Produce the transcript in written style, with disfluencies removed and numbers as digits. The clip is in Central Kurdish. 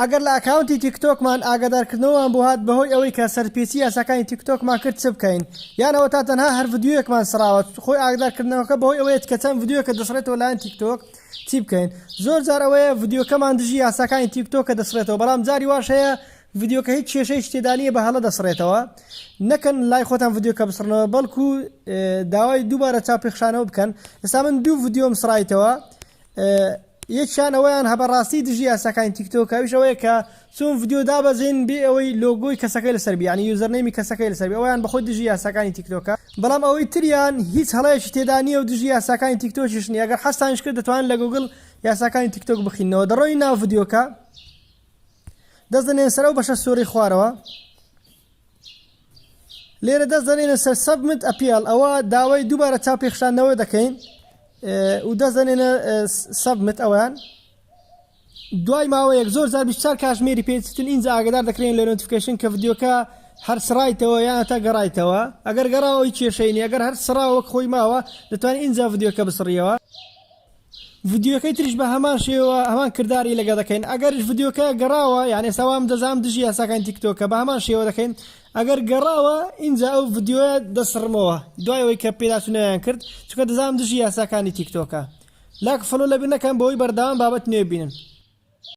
ئەگەر لە ئەکاونتی تیکتۆکمان ئاگادارکردنەوەمان بۆ هات بەهۆی ئەوەی کە سەرپێچی یاساکانی تیکتۆکمان کرد چ بکەین یان ئەوە تا تەنها هەر ڤیدیۆیەکمان سراوە خۆی ئاگادارکردنەوەکە بەهۆی ئەوەیە کە چەند ڤیدیۆکە دەسڕێتەوە لایەن تیکتۆک چی بکەین زۆر جار ئەوەیە ڤیدیۆکەمان دژی یاساکانی تیکتۆکە دەسڕێتەوە بەڵام جاری واش هەیە ڤیدیۆکە هیچ کێشەی تێدا نیە بە هەڵە دەسڕێتەوە نەکەن لای خۆتان ڤیدیۆکە بسڕنەوە بەڵکو داوای دووبارە چاپێخشانەوە بکەن ئێستا من دوو ڤیدیۆم سڕایتەوە یەکیان ئەوەیان هەبەڕاستی دژی یاساکانی تیکتۆک ئەویش ئەوەیە کە چۆن ڤیدیۆ دابەزین بێ ئەوەی لۆگۆی کەسەکەی لەسەر بی یعنی یوزەرنەیمی کەسەکەی لەسەر بی ئەویان بەخۆی دژی یاساکانی تیکتۆکە بەڵام ئەوەی تریان هیچ هەڵەیەکی تێدا نیە و دژی یاساکانی تیکتۆکیش نیە ئەگەر حەستانش کرد دەتوانن لە گوگڵ یاساکانی تیکتۆک بخینەوە دەڕۆی ناو ڤیدیۆکە دەست دەنێن سەر ئەو بەشە سۆری خوارەوە لێرە دەست دەنێنە سەر سەبمت ئەپیال ئەوە داوای دووبارە چاپێخشانەوە دەکەین و دەست دەنێنە سەبمت ئەویان دوای ماوەیەک زۆر زار 24 کاتژمێری پێچتون ئینجا ئاگادار دەکرێن لە نۆتیفیکیشن کە ڤیدیۆکە هەر سڕایتەوە یان تا گەڕایتەوە ئەگەر گەڕاوەی کێشەی ئەگەر هەر سڕاوەک خۆی ماوە دەتوانین ئینجا ڤیدیۆکە بسڕیەوە ڤیدیۆکەی تریش بە هەمان شێوە هەمان کردداری لەگە دەکەین ئەگەریش ڤیدیۆکە گەڕاوە یعنی ساوام دەزانم دژی یاساکانی تیکتۆکە بە هەمان شێوە دەکەین ئەگەر گەڕاوە اینجا ئەو ڤیدیۆە دەسڕمەوە دوایەوەی کە پێداچوونەیان کرد چونکە دەزانم دژی یاساکانی تیکتۆکە لاک فۆلۆ لەبیر نەکەن بەوەی بەردەوام بابەت نوێ بینن